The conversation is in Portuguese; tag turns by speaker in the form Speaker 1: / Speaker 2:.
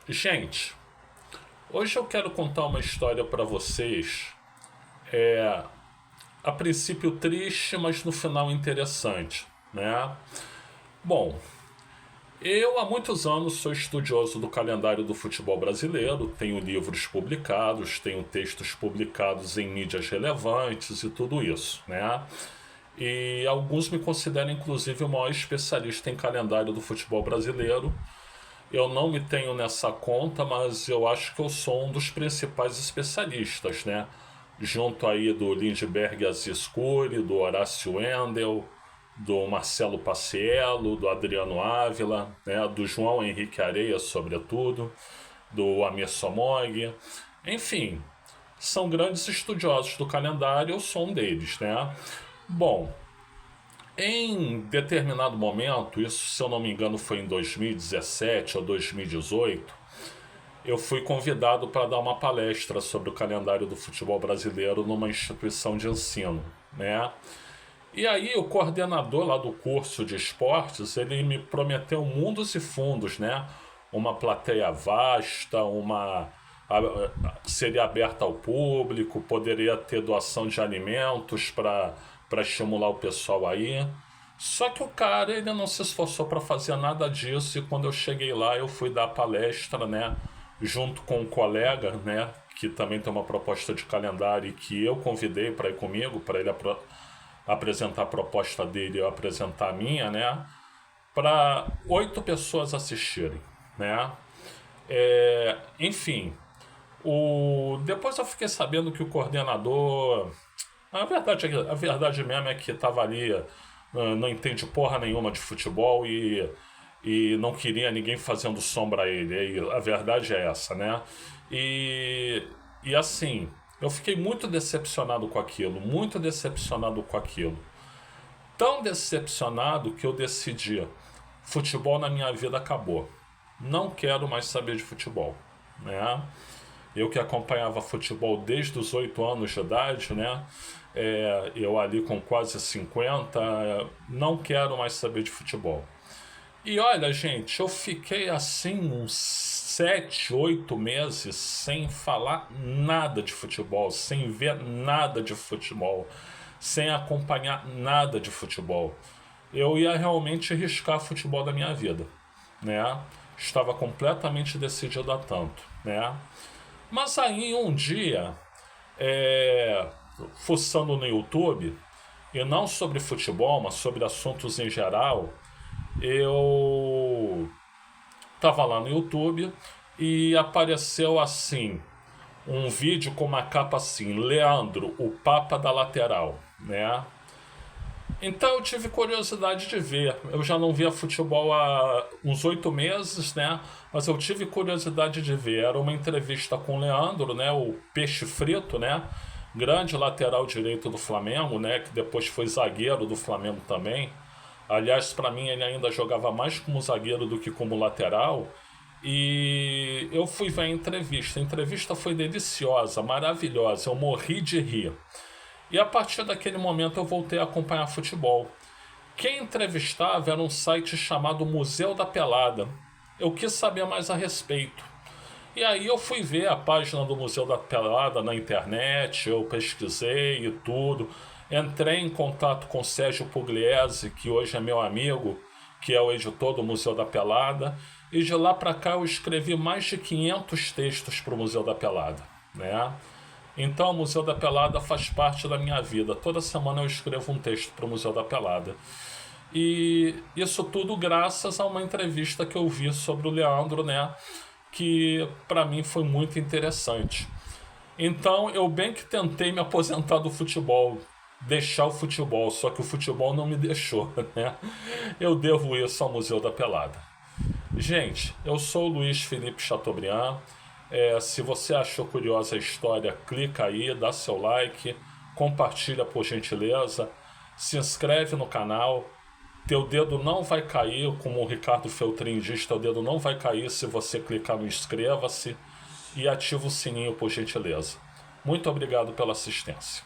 Speaker 1: Gente, hoje eu quero contar uma história para vocês, a princípio triste, mas no final interessante, né? Bom, eu há muitos anos sou estudioso do calendário do futebol brasileiro, tenho livros publicados, tenho textos publicados em mídias relevantes e tudo isso, né? E alguns me consideram inclusive o maior especialista em calendário do futebol brasileiro. Eu não me tenho nessa conta, mas eu acho que eu sou um dos principais especialistas, né? Junto aí do Lindbergh Aziz Curi, do Horácio Wendel, do Marcelo Paciello, do Adriano Ávila, né? Do João Henrique Areia, sobretudo, do Amir Somog. Enfim, são grandes estudiosos do calendário, eu sou um deles, né? Bom, em determinado momento, isso se eu não me engano foi em 2017 ou 2018, eu fui convidado para dar uma palestra sobre o calendário do futebol brasileiro numa instituição de ensino, né? E aí o coordenador lá do curso de esportes, ele me prometeu mundos e fundos, né? Uma plateia vasta, seria aberta ao público, poderia ter doação de alimentos para estimular o pessoal aí. Só que o cara, ele não se esforçou para fazer nada disso, e quando eu cheguei lá, eu fui dar palestra, né, junto com um colega, né, que também tem uma proposta de calendário e que eu convidei para ir comigo, para ele apresentar a proposta dele e eu apresentar a minha, né, para 8 pessoas assistirem, né. Enfim, depois eu fiquei sabendo que o coordenador, a verdade mesmo é que estava ali, não entende porra nenhuma de futebol e não queria ninguém fazendo sombra a ele. E a verdade é essa, né? E assim, eu fiquei muito decepcionado com aquilo, muito decepcionado com aquilo. Tão decepcionado que eu decidi: futebol na minha vida acabou. Não quero mais saber de futebol, né? Eu que acompanhava futebol desde os 8 anos de idade, né? Eu ali com quase 50, não quero mais saber de futebol. E olha, gente, eu fiquei assim uns 7, 8 meses sem falar nada de futebol, sem ver nada de futebol, sem acompanhar nada de futebol. Eu ia realmente riscar futebol da minha vida, né? Estava completamente decidido a tanto, né? Mas aí um dia, fuçando no YouTube, e não sobre futebol, mas sobre assuntos em geral, eu estava lá no YouTube e apareceu assim, um vídeo com uma capa assim: Leandro, o Papa da Lateral, né? Então eu tive curiosidade de ver. Eu já não via futebol há uns 8 meses, né? Mas eu tive curiosidade de ver. Era uma entrevista com o Leandro, né? O Peixe Frito, né? Grande lateral direito do Flamengo, né? Que depois foi zagueiro do Flamengo também. Aliás, para mim ele ainda jogava mais como zagueiro do que como lateral. E eu fui ver a entrevista. A entrevista foi deliciosa, maravilhosa. Eu morri de rir. E a partir daquele momento eu voltei a acompanhar futebol. Quem entrevistava era um site chamado Museu da Pelada. Eu quis saber mais a respeito. E aí eu fui ver a página do Museu da Pelada na internet, eu pesquisei e tudo. Entrei em contato com o Sérgio Pugliese, que hoje é meu amigo, que é o editor do Museu da Pelada. E de lá para cá eu escrevi mais de 500 textos para o Museu da Pelada, né? Então o Museu da Pelada faz parte da minha vida. Toda semana eu escrevo um texto para o Museu da Pelada. E isso tudo graças a uma entrevista que eu vi sobre o Leandro, né? Que para mim foi muito interessante. Então eu bem que tentei me aposentar do futebol, deixar o futebol, só que o futebol não me deixou, né? Eu devo isso ao Museu da Pelada. Gente, eu sou o Luiz Felipe Chateaubriand. Se você achou curiosa a história, clica aí, dá seu like, compartilha por gentileza, se inscreve no canal. Teu dedo não vai cair, como o Ricardo Feltrin diz, teu dedo não vai cair se você clicar no inscreva-se e ativa o sininho por gentileza. Muito obrigado pela assistência.